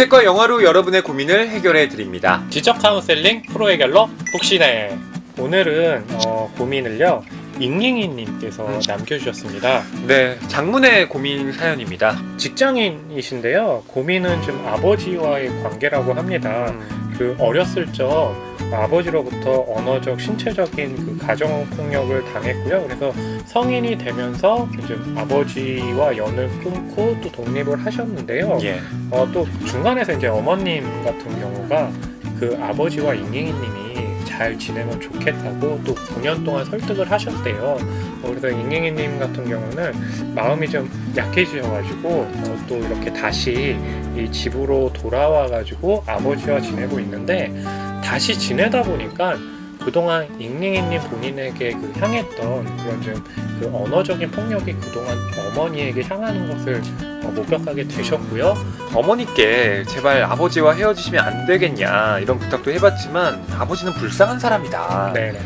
책과 영화로 여러분의 고민을 해결해 드립니다. 지적 카운셀링 프로 해결러 북신혜. 오늘은 고민을요 잉잉이님께서 남겨주셨습니다. 네, 장문의 고민 사연입니다. 직장인이신데요. 고민은 좀 아버지와의 관계라고 합니다. 그 어렸을 적 아버지로부터 언어적, 신체적인 그 가정폭력을 당했고요. 그래서 성인이 되면서 이제 아버지와 연을 끊고 또 독립을 하셨는데요. 예. 또 중간에서 이제 어머님 같은 경우가 그 아버지와 잉잉이님이 잘 지내면 좋겠다고 또 9년 동안 설득을 하셨대요. 그래서 잉잉이님 같은 경우는 마음이 좀 약해지셔가지고 또 이렇게 다시 이 집으로 돌아와가지고 아버지와 지내고 있는데, 다시 지내다 보니까 그동안 잉잉이님 본인에게 그 향했던 그런 좀 그 언어적인 폭력이 그동안 어머니에게 향하는 것을 목격하게 되셨고요. 어머니께 제발 아버지와 헤어지시면 안 되겠냐 이런 부탁도 해봤지만 아버지는 불쌍한 사람이다. 네네.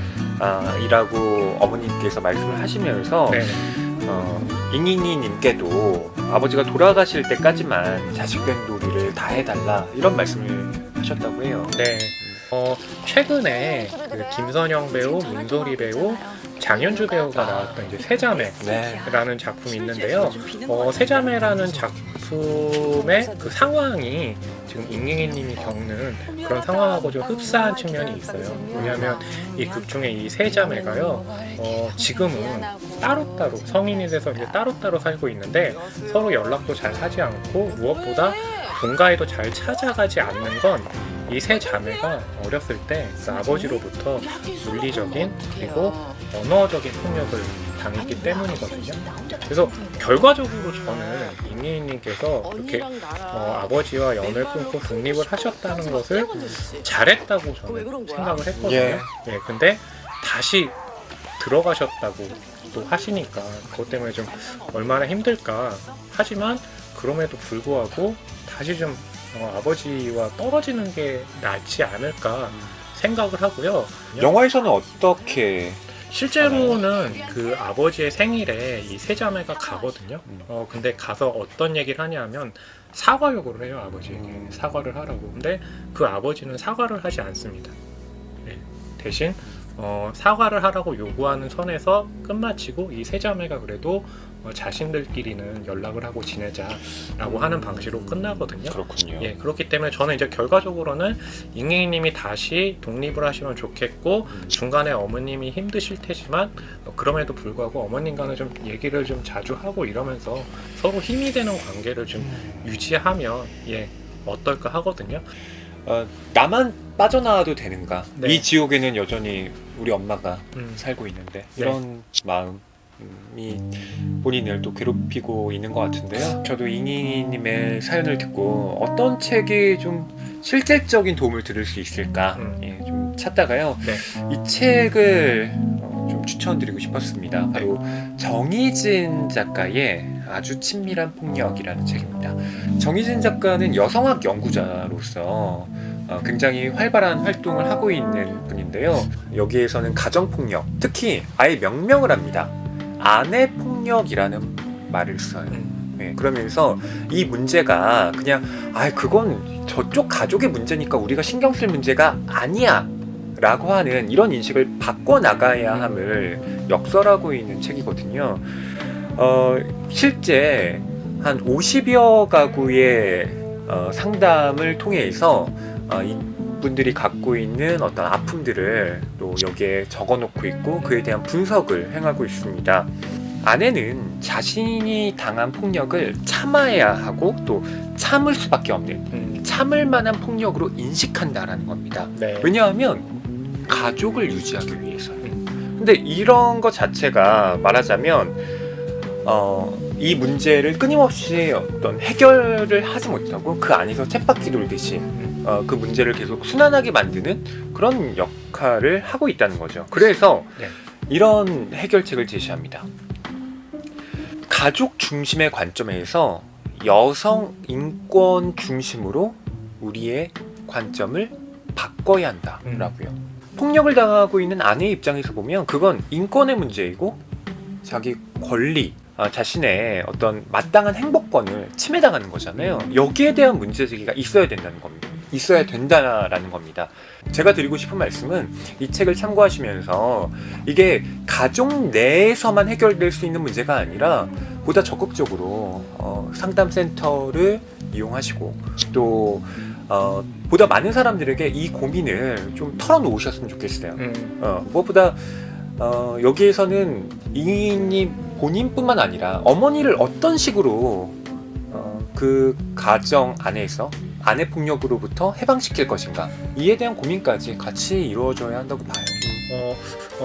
이라고 어머니께서 말씀을 하시면서 네네. 잉잉이님께도 아버지가 돌아가실 때까지만 자식된 도리를 다 해달라 이런 말씀을 하셨다고 해요. 네. 최근에 그 김선영 배우, 문소리 배우, 장현주 배우가 나왔던 이제 세자매라는 네. 작품이 있는데요. 세자매라는 작품의 그 상황이 지금 잉잉이님이 겪는 그런 상황하고 좀 흡사한 측면이 있어요. 왜냐하면 이 극 중에 이 세자매가요, 지금은 따로따로 성인이 돼서 이제 따로따로 살고 있는데 서로 연락도 잘 하지 않고 무엇보다 본가에도 잘 찾아가지 않는 건 이 세 자매가 어렸을 때 그 아버지로부터 물리적인 그리고 언어적인 폭력을 당했기 때문이거든요. 그래서 결과적으로 저는 잉잉이님께서 이렇게 아버지와 연을 끊고 독립을 하셨다는 것을 잘했다고 저는 생각을 했거든요. 예. 예, 근데 다시 들어가셨다고 또 하시니까 그것 때문에 좀 얼마나 힘들까. 하지만 그럼에도 불구하고 다시 좀 아버지와 떨어지는 게 낫지 않을까 생각을 하고요. 영화에서는 어떻게 실제로는 그 아버지의 생일에 이 세 자매가 가거든요. 근데 가서 어떤 얘기를 하냐면 사과 요구를 해요, 아버지에게. 사과를 하라고. 근데 그 아버지는 사과를 하지 않습니다. 네. 대신 사과를 하라고 요구하는 선에서 끝마치고 이 세 자매가 그래도 자신들끼리는 연락을 하고 지내자라고 하는 방식으로 끝나거든요. 그렇군요. 예, 그렇기 때문에 저는 이제 결과적으로는 잉잉이님이 다시 독립을 하시면 좋겠고, 중간에 어머님이 힘드실 테지만 그럼에도 불구하고 어머님과는 좀 얘기를 좀 자주 하고 이러면서 서로 힘이 되는 관계를 좀 유지하면 어떨까 하거든요. 나만 빠져나와도 되는가? 네. 이 지옥에는 여전히 우리 엄마가 살고 있는데 네. 이런 마음이 본인을 또 괴롭히고 있는 것 같은데요. 저도 잉잉이님의 사연을 듣고 어떤 책이 좀 실질적인 도움을 들을 수 있을까 좀 찾다가요. 네. 이 책을 좀 추천드리고 싶었습니다. 바로 정희진 작가의 아주 친밀한 폭력이라는 책입니다. 정희진 작가는 여성학 연구자로서 굉장히 활발한 활동을 하고 있는 분인데요. 여기에서는 가정폭력, 특히 아예 명명을 합니다. 아내폭력이라는 말을 써요. 네, 그러면서 이 문제가 그냥 그건 저쪽 가족의 문제니까 우리가 신경 쓸 문제가 아니야 라고 하는 이런 인식을 바꿔나가야 함을 역설하고 있는 책이거든요. 실제 한 50여 가구의 상담을 통해서 이분들이 갖고 있는 어떤 아픔들을 또 여기에 적어놓고 있고 그에 대한 분석을 행하고 있습니다. 아내는 자신이 당한 폭력을 참아야 하고 또 참을 수밖에 없는 참을 만한 폭력으로 인식한다라는 겁니다. 네. 왜냐하면 가족을 유지하기 위해서요. 근데 이런 것 자체가 말하자면 이 문제를 끊임없이 어떤 해결을 하지 못하고 그 안에서 쳇바퀴 돌듯이 그 문제를 계속 순환하게 만드는 그런 역할을 하고 있다는 거죠. 그래서 네. 이런 해결책을 제시합니다. 가족 중심의 관점에서 여성 인권 중심으로 우리의 관점을 바꿔야 한다라고요. 폭력을 당하고 있는 아내의 입장에서 보면 그건 인권의 문제이고 자기 권리 자신의 어떤 마땅한 행복권을 침해당하는 거잖아요. 여기에 대한 문제제기가 있어야 된다는 겁니다. 있어야 된다라는 겁니다. 제가 드리고 싶은 말씀은 이 책을 참고하시면서 이게 가족 내에서만 해결될 수 있는 문제가 아니라 보다 적극적으로 상담센터를 이용하시고 또 보다 많은 사람들에게 이 고민을 좀 털어놓으셨으면 좋겠어요. 무엇보다 여기에서는 잉잉님 본인뿐만 아니라 어머니를 어떤 식으로 그 가정 안에서 아내 폭력으로부터 해방시킬 것인가, 이에 대한 고민까지 같이 이루어져야 한다고 봐요.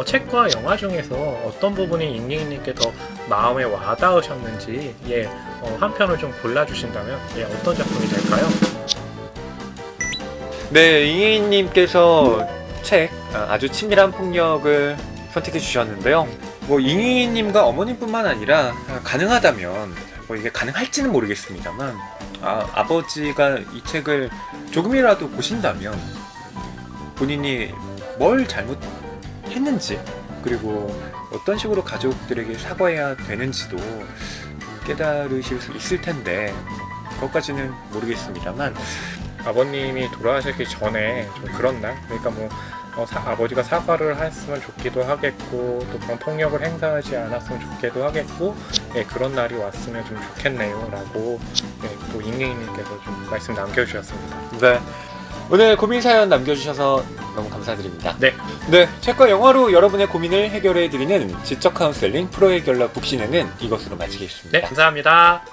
책과 영화 중에서 어떤 부분이 잉잉님께 더 마음에 와닿으셨는지 한 편을 좀 골라주신다면 어떤 작품이 될까요? 네, 잉잉님께서 책 아주 친밀한 폭력을 선택해 주셨는데요. 뭐 잉잉님과 어머님뿐만 아니라 가능하다면 이게 가능할지는 모르겠습니다만 아버지가 이 책을 조금이라도 보신다면 본인이 뭘 잘못했는지, 그리고 어떤 식으로 가족들에게 사과해야 되는지도 깨달으실 수 있을 텐데, 그것까지는 모르겠습니다만 아버님이 돌아가시기 전에 좀 그런 날, 그러니까 아버지가 사과를 했으면 좋기도 하겠고 또 그런 폭력을 행사하지 않았으면 좋기도 하겠고 그런 날이 왔으면 좀 좋겠네요 라고 또 잉잉님께서 좀 말씀 남겨주셨습니다. 네, 오늘 고민 사연 남겨주셔서 너무 감사드립니다. 네, 책과 영화로 여러분의 고민을 해결해드리는 지적 카운셀링 프로 해결러 북신혜는 이것으로 마치겠습니다. 네, 감사합니다.